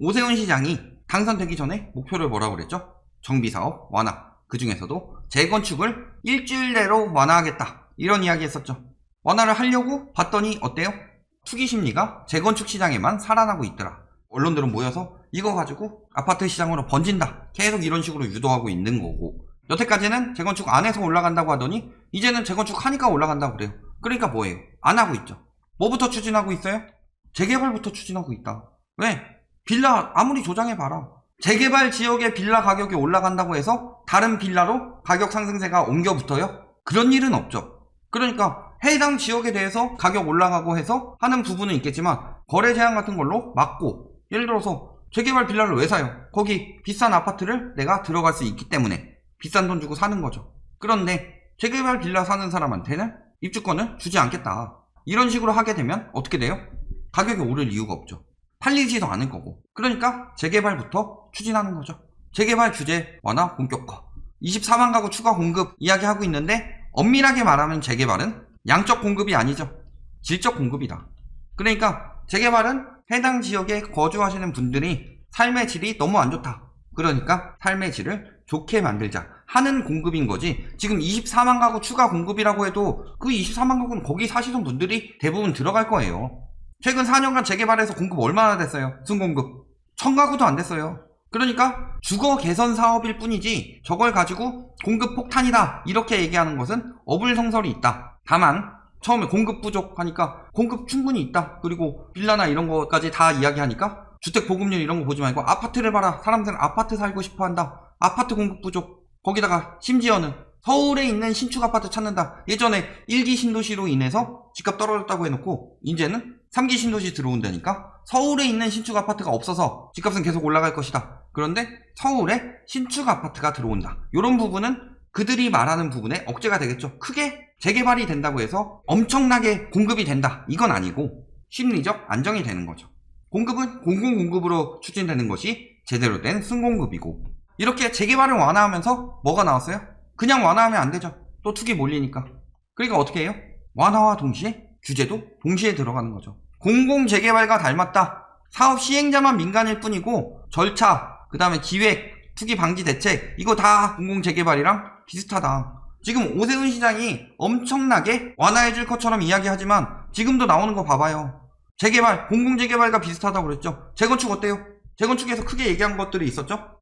오세훈 시장이 당선되기 전에 목표를 뭐라고 그랬죠? 정비사업 완화, 그 중에서도 재건축을 일주일 내로 완화하겠다, 이런 이야기 했었죠. 완화를 하려고 봤더니 어때요? 투기 심리가 재건축 시장에만 살아나고 있더라. 언론들은 모여서 이거 가지고 아파트 시장으로 번진다, 계속 이런 식으로 유도하고 있는 거고, 여태까지는 재건축 안 해서 올라간다고 하더니 이제는 재건축 하니까 올라간다고 그래요. 그러니까 뭐예요? 안 하고 있죠. 뭐부터 추진하고 있어요? 재개발부터 추진하고 있다. 왜? 빌라 아무리 조장해봐라, 재개발 지역의 빌라 가격이 올라간다고 해서 다른 빌라로 가격 상승세가 옮겨 붙어요? 그런 일은 없죠. 그러니까 해당 지역에 대해서 가격 올라가고 해서 하는 부분은 있겠지만 거래 제한 같은 걸로 막고, 예를 들어서 재개발 빌라를 왜 사요? 거기 비싼 아파트를 내가 들어갈 수 있기 때문에 비싼 돈 주고 사는 거죠. 그런데 재개발 빌라 사는 사람한테는 입주권을 주지 않겠다, 이런 식으로 하게 되면 어떻게 돼요? 가격이 오를 이유가 없죠. 팔리지도 않을 거고. 그러니까 재개발부터 추진하는 거죠. 재개발 규제 완화 본격화, 24만 가구 추가 공급 이야기하고 있는데, 엄밀하게 말하면 재개발은 양적 공급이 아니죠. 질적 공급이다. 그러니까 재개발은 해당 지역에 거주하시는 분들이 삶의 질이 너무 안 좋다, 그러니까 삶의 질을 좋게 만들자 하는 공급인 거지. 지금 24만 가구 추가 공급이라고 해도 그 24만 가구는 거기 사시는 분들이 대부분 들어갈 거예요. 최근 4년간 재개발해서 공급 얼마나 됐어요? 순공급 1000가구도 안 됐어요. 그러니까 주거 개선 사업일 뿐이지 저걸 가지고 공급 폭탄이다, 이렇게 얘기하는 것은 어불성설이 있다. 다만 처음에 공급 부족하니까 공급 충분히 있다, 그리고 빌라나 이런 거까지 다 이야기하니까 주택 보급률 이런 거 보지 말고 아파트를 봐라, 사람들은 아파트 살고 싶어 한다, 아파트 공급 부족, 거기다가 심지어는 서울에 있는 신축 아파트 찾는다. 예전에 1기 신도시로 인해서 집값 떨어졌다고 해놓고 이제는 3기 신도시 들어온다니까 서울에 있는 신축 아파트가 없어서 집값은 계속 올라갈 것이다. 그런데 서울에 신축 아파트가 들어온다. 이런 부분은 그들이 말하는 부분에 억제가 되겠죠. 크게 재개발이 된다고 해서 엄청나게 공급이 된다, 이건 아니고 심리적 안정이 되는 거죠. 공급은 공공공급으로 추진되는 것이 제대로 된 순공급이고, 이렇게 재개발을 완화하면서 뭐가 나왔어요? 그냥 완화하면 안 되죠. 또 투기 몰리니까. 그러니까 어떻게 해요? 완화와 동시에 규제도 동시에 들어가는 거죠. 공공재개발과 닮았다. 사업 시행자만 민간일 뿐이고 절차, 그 다음에 기획, 투기 방지 대책, 이거 다 공공재개발이랑 비슷하다. 지금 오세훈 시장이 엄청나게 완화해줄 것처럼 이야기하지만 지금도 나오는 거 봐봐요. 재개발, 공공재개발과 비슷하다고 그랬죠. 재건축 어때요? 재건축에서 크게 얘기한 것들이 있었죠.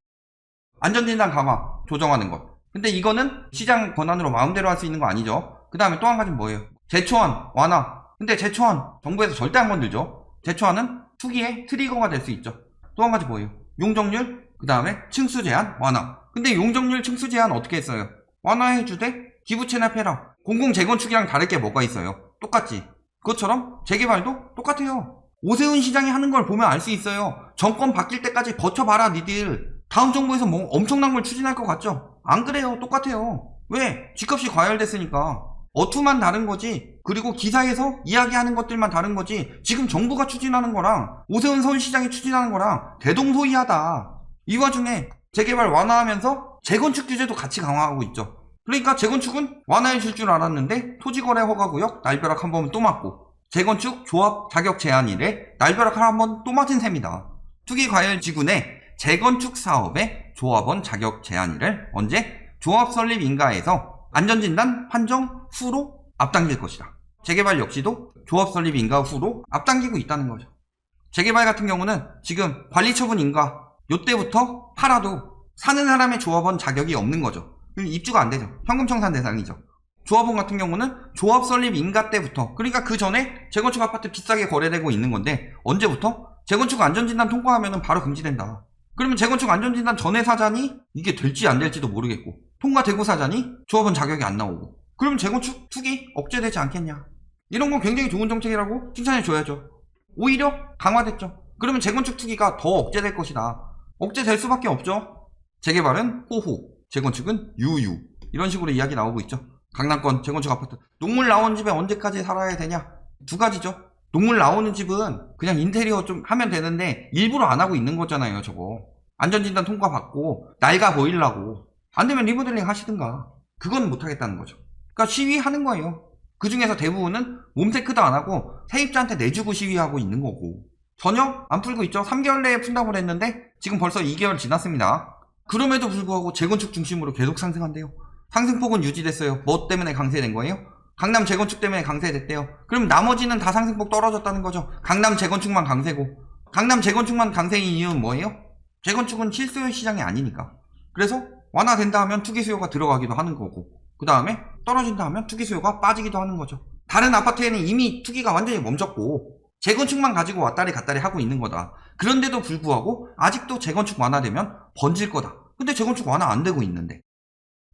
안전진단 강화, 조정하는 것. 근데 이거는 시장 권한으로 마음대로 할 수 있는 거 아니죠. 그 다음에 또 한 가지는 뭐예요? 제초안 완화. 근데 제초안 정부에서 절대 안 건들죠. 제초안은 투기의 트리거가 될 수 있죠. 또 한 가지 뭐예요? 용적률, 그 다음에 층수 제한 완화. 근데 용적률, 층수 제한 어떻게 했어요? 완화해주되 기부 체납해라. 공공 재건축이랑 다를 게 뭐가 있어요? 똑같지. 그것처럼 재개발도 똑같아요. 오세훈 시장이 하는 걸 보면 알 수 있어요. 정권 바뀔 때까지 버텨봐라 니들. 다음 정부에서 뭐 엄청난 걸 추진할 것 같죠? 안 그래요. 똑같아요. 왜? 집값이 과열됐으니까. 어투만 다른 거지. 그리고 기사에서 이야기하는 것들만 다른 거지. 지금 정부가 추진하는 거랑 오세훈 서울시장이 추진하는 거랑 대동소이하다. 이 와중에 재개발 완화하면서 재건축 규제도 같이 강화하고 있죠. 그러니까 재건축은 완화해 줄 줄 알았는데 토지거래 허가구역 날벼락 한 번 또 맞고, 재건축 조합 자격 제한 이래 날벼락 한 번 또 맞은 셈이다. 투기과열지구 내 재건축 사업의 조합원 자격 제한일을 언제? 조합 설립 인가에서 안전진단 판정 후로 앞당길 것이다. 재개발 역시도 조합 설립 인가 후로 앞당기고 있다는 거죠. 재개발 같은 경우는 지금 관리처분 인가 요때부터 팔아도 사는 사람의 조합원 자격이 없는 거죠. 입주가 안 되죠. 현금청산 대상이죠. 조합원 같은 경우는 조합 설립 인가 때부터, 그러니까 그 전에 재건축 아파트 비싸게 거래되고 있는 건데 언제부터? 재건축 안전진단 통과하면 바로 금지된다. 그러면 재건축 안전진단 전에 사자니 이게 될지 안 될지도 모르겠고, 통과되고 사자니 조합원 자격이 안 나오고, 그러면 재건축 투기 억제되지 않겠냐. 이런 건 굉장히 좋은 정책이라고 칭찬해줘야죠. 오히려 강화됐죠. 그러면 재건축 투기가 더 억제될 것이다. 억제될 수밖에 없죠. 재개발은 호호, 재건축은 유유, 이런 식으로 이야기 나오고 있죠. 강남권 재건축 아파트, 녹물 나온 집에 언제까지 살아야 되냐. 두 가지죠. 녹물 나오는 집은 그냥 인테리어 좀 하면 되는데 일부러 안 하고 있는 거잖아요. 저거 안전진단 통과받고 낡아 보이려고. 안 되면 리모델링 하시든가. 그건 못 하겠다는 거죠. 그러니까 시위하는 거예요. 그 중에서 대부분은 몸체크도 안 하고 세입자한테 내주고 시위하고 있는 거고, 전혀 안 풀고 있죠. 3개월 내에 푼다고 그랬는데 지금 벌써 2개월 지났습니다. 그럼에도 불구하고 재건축 중심으로 계속 상승한대요. 상승폭은 유지됐어요. 뭐 때문에 강세된 거예요? 강남 재건축 때문에 강세됐대요. 그럼 나머지는 다 상승폭 떨어졌다는 거죠. 강남 재건축만 강세고. 강남 재건축만 강세인 이유는 뭐예요? 재건축은 실수요 시장이 아니니까. 그래서 완화된다 하면 투기 수요가 들어가기도 하는 거고, 그 다음에 떨어진다 하면 투기 수요가 빠지기도 하는 거죠. 다른 아파트에는 이미 투기가 완전히 멈췄고 재건축만 가지고 왔다리 갔다리 하고 있는 거다. 그런데도 불구하고 아직도 재건축 완화되면 번질 거다. 근데 재건축 완화 안 되고 있는데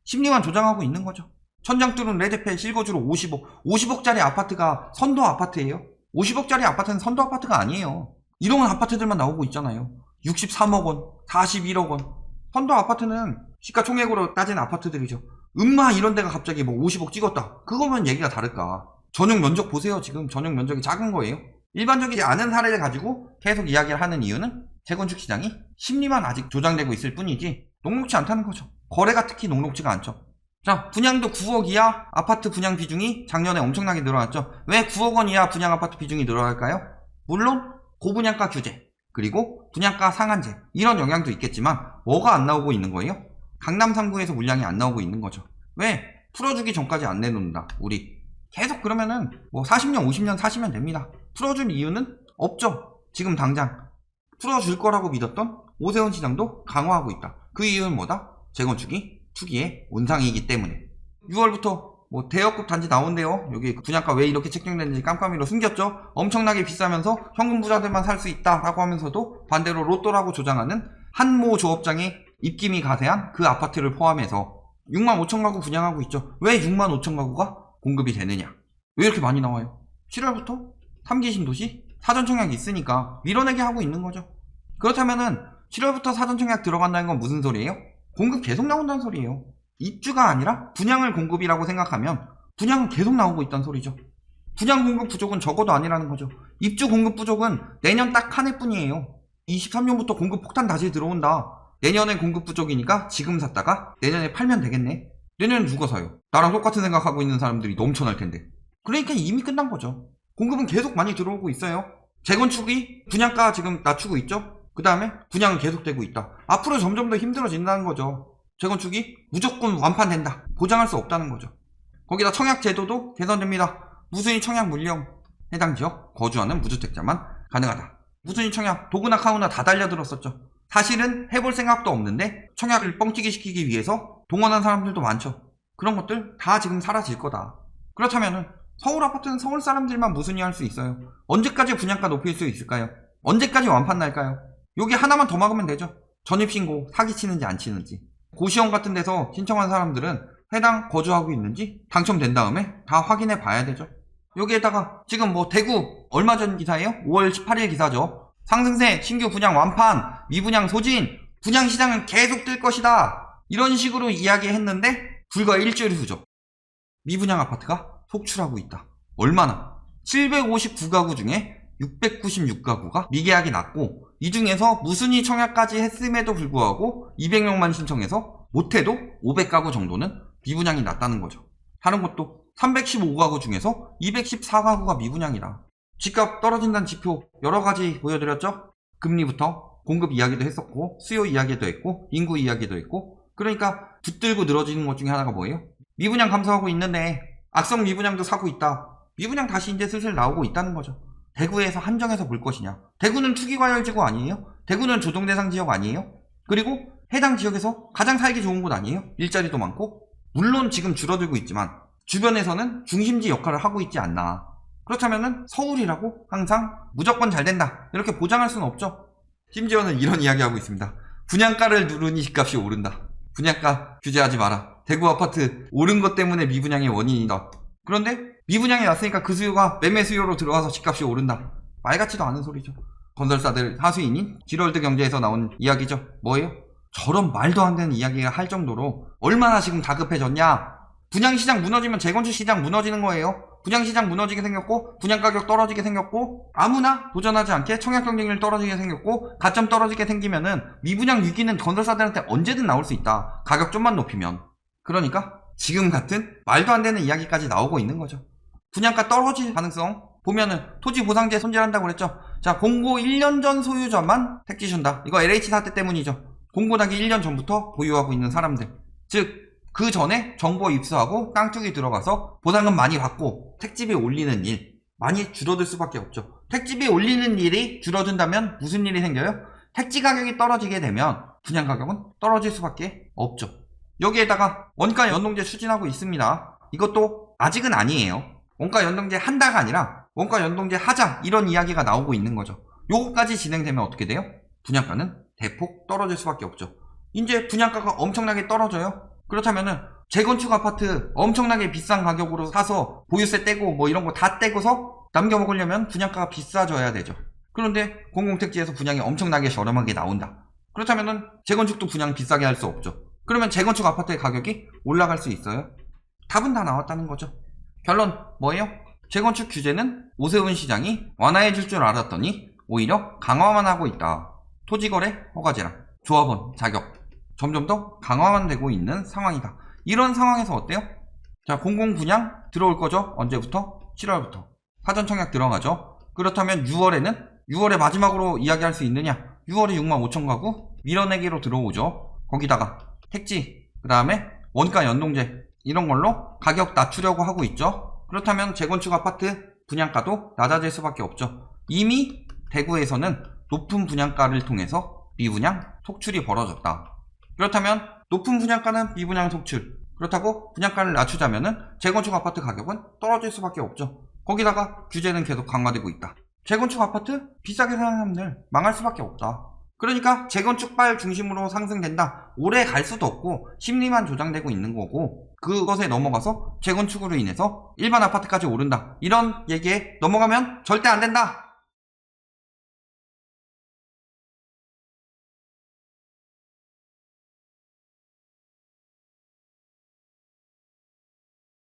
심리만 조장하고 있는 거죠. 천장 뚫은 레드펠 실거주로 50억짜리 아파트가 선도 아파트예요. 50억짜리 아파트는 선도 아파트가 아니에요. 이런 아파트들만 나오고 있잖아요. 63억 원, 41억 원. 선도 아파트는 시가총액으로 따진 아파트들이죠. 음마 이런 데가 갑자기 뭐 50억 찍었다. 그거면 얘기가 다를까. 전용 면적 보세요. 지금 전용 면적이 작은 거예요. 일반적이지 않은 사례를 가지고 계속 이야기를 하는 이유는 재건축 시장이 심리만 아직 조장되고 있을 뿐이지 녹록지 않다는 거죠. 거래가 특히 녹록지가 않죠. 자, 분양도 9억 이하 아파트 분양 비중이 작년에 엄청나게 늘어났죠. 왜 9억 원 이하 분양 아파트 비중이 늘어날까요? 물론 고분양가 규제, 그리고 분양가 상한제 이런 영향도 있겠지만 뭐가 안 나오고 있는 거예요? 강남 3구에서 물량이 안 나오고 있는 거죠. 왜? 풀어주기 전까지 안 내놓는다. 우리 계속 그러면은 뭐 40년 50년 사시면 됩니다. 풀어줄 이유는 없죠. 지금 당장 풀어줄 거라고 믿었던 오세훈 시장도 강화하고 있다. 그 이유는 뭐다? 재건축이 투기의 온상이기 때문에. 6월부터 뭐 대역급 단지 나온대요. 여기 분양가 왜 이렇게 책정됐는지 깜깜이로 숨겼죠. 엄청나게 비싸면서 현금 부자들만 살 수 있다라고 하면서도 반대로 로또라고 조장하는 한모 조업장의 입김이 가세한 그 아파트를 포함해서 6만 5천 가구 분양하고 있죠. 왜 6만 5천 가구가 공급이 되느냐? 왜 이렇게 많이 나와요? 7월부터 3기 신도시 사전 청약이 있으니까 밀어내게 하고 있는 거죠. 그렇다면은 7월부터 사전 청약 들어간다는 건 무슨 소리예요? 공급 계속 나온다는 소리예요. 입주가 아니라 분양을 공급이라고 생각하면 분양은 계속 나오고 있다는 소리죠. 분양 공급 부족은 적어도 아니라는 거죠. 입주 공급 부족은 내년 딱 한 해뿐이에요. 23년부터 공급 폭탄 다시 들어온다. 내년에 공급 부족이니까 지금 샀다가 내년에 팔면 되겠네. 내년에 누가 사요? 나랑 똑같은 생각하고 있는 사람들이 넘쳐날 텐데. 그러니까 이미 끝난 거죠. 공급은 계속 많이 들어오고 있어요. 재건축이 분양가 지금 낮추고 있죠. 그 다음에 분양은 계속되고 있다. 앞으로 점점 더 힘들어진다는 거죠. 재건축이 무조건 완판된다. 보장할 수 없다는 거죠. 거기다 청약 제도도 개선됩니다. 무순위 청약 물령, 해당 지역 거주하는 무주택자만 가능하다. 무순위 청약 도구나 카우나 다 달려들었었죠. 사실은 해볼 생각도 없는데 청약을 뻥튀기 시키기 위해서 동원한 사람들도 많죠. 그런 것들 다 지금 사라질 거다. 그렇다면은 서울 아파트는 서울 사람들만 무순위 할 수 있어요. 언제까지 분양가 높일 수 있을까요? 언제까지 완판 날까요? 여기 하나만 더 막으면 되죠. 전입신고 사기치는지 안 치는지. 고시원 같은 데서 신청한 사람들은 해당 거주하고 있는지 당첨된 다음에 다 확인해 봐야 되죠. 여기에다가 지금 뭐 대구 얼마 전 기사예요? 5월 18일 기사죠. 상승세 신규 분양 완판 미분양 소진 분양시장은 계속 뜰 것이다. 이런 식으로 이야기했는데 불과 일주일 후죠. 미분양 아파트가 속출하고 있다. 얼마나? 759가구 중에 696가구가 미계약이 났고 이 중에서 무순위 청약까지 했음에도 불구하고 200명만 신청해서 못해도 500가구 정도는 미분양이 났다는 거죠. 다른 것도 315가구 중에서 214가구가 미분양이라. 집값 떨어진다는 지표 여러가지 보여드렸죠? 금리부터 공급 이야기도 했었고 수요 이야기도 했고 인구 이야기도 했고. 그러니까 붙들고 늘어지는 것 중에 하나가 뭐예요? 미분양 감소하고 있는데 악성 미분양도 사고 있다. 미분양 다시 이제 슬슬 나오고 있다는 거죠. 대구에서 한정해서 볼 것이냐? 대구는 투기과열지구 아니에요? 대구는 조정대상 지역 아니에요? 그리고 해당 지역에서 가장 살기 좋은 곳 아니에요? 일자리도 많고? 물론 지금 줄어들고 있지만 주변에서는 중심지 역할을 하고 있지 않나. 그렇다면은 서울이라고 항상 무조건 잘 된다 이렇게 보장할 수는 없죠. 심지어는 이런 이야기하고 있습니다. 분양가를 누르니 집값이 오른다. 분양가 규제하지 마라. 대구 아파트 오른 것 때문에 미분양의 원인이다. 그런데 미분양이 났으니까 그 수요가 매매 수요로 들어와서 집값이 오른다. 말 같지도 않은 소리죠. 건설사들 하수인인 지럴드 경제에서 나온 이야기죠. 뭐예요? 저런 말도 안 되는 이야기가 할 정도로 얼마나 지금 다급해졌냐. 분양시장 무너지면 재건축시장 무너지는 거예요. 분양시장 무너지게 생겼고 분양가격 떨어지게 생겼고 아무나 도전하지 않게 청약경쟁률 떨어지게 생겼고 가점 떨어지게 생기면은 미분양 위기는 건설사들한테 언제든 나올 수 있다. 가격 좀만 높이면. 그러니까 지금 같은 말도 안 되는 이야기까지 나오고 있는 거죠. 분양가 떨어질 가능성 보면은 토지보상제 손질한다고 그랬죠. 자, 공고 1년 전 소유자만 택지 준다. 이거 LH 사태 때문이죠. 공고 나기 1년 전부터 보유하고 있는 사람들. 즉, 그 전에 정보 입수하고 깡뚝이 들어가서 보상금 많이 받고 택지비 올리는 일 많이 줄어들 수밖에 없죠. 택지비 올리는 일이 줄어든다면 무슨 일이 생겨요? 택지 가격이 떨어지게 되면 분양 가격은 떨어질 수밖에 없죠. 여기에다가 원가 연동제 추진하고 있습니다. 이것도 아직은 아니에요. 원가 연동제 한다가 아니라 원가 연동제 하자 이런 이야기가 나오고 있는 거죠. 요거까지 진행되면 어떻게 돼요? 분양가는 대폭 떨어질 수밖에 없죠. 이제 분양가가 엄청나게 떨어져요. 그렇다면은 재건축 아파트 엄청나게 비싼 가격으로 사서 보유세 떼고 뭐 이런 거 다 떼고서 남겨 먹으려면 분양가가 비싸져야 되죠. 그런데 공공택지에서 분양이 엄청나게 저렴하게 나온다. 그렇다면은 재건축도 분양 비싸게 할 수 없죠. 그러면 재건축 아파트의 가격이 올라갈 수 있어요? 답은 다 나왔다는 거죠. 결론 뭐예요? 재건축 규제는 오세훈 시장이 완화해 줄 줄 알았더니 오히려 강화만 하고 있다. 토지거래 허가제랑 조합원 자격 점점 더 강화만 되고 있는 상황이다. 이런 상황에서 어때요? 자, 공공분양 들어올 거죠? 언제부터? 7월부터. 사전 청약 들어가죠? 그렇다면 6월에 마지막으로 이야기할 수 있느냐? 6월에 65,000 가구 밀어내기로 들어오죠. 거기다가 택지, 그 다음에 원가 연동제 이런 걸로 가격 낮추려고 하고 있죠. 그렇다면 재건축 아파트 분양가도 낮아질 수밖에 없죠. 이미 대구에서는 높은 분양가를 통해서 미분양 속출이 벌어졌다. 그렇다면 높은 분양가는 미분양 속출, 그렇다고 분양가를 낮추자면은 재건축 아파트 가격은 떨어질 수밖에 없죠. 거기다가 규제는 계속 강화되고 있다. 재건축 아파트 비싸게 사는 사람들 망할 수밖에 없다. 그러니까 재건축발 중심으로 상승된다. 오래 갈 수도 없고 심리만 조장되고 있는 거고 그것에 넘어가서 재건축으로 인해서 일반 아파트까지 오른다. 이런 얘기에 넘어가면 절대 안 된다.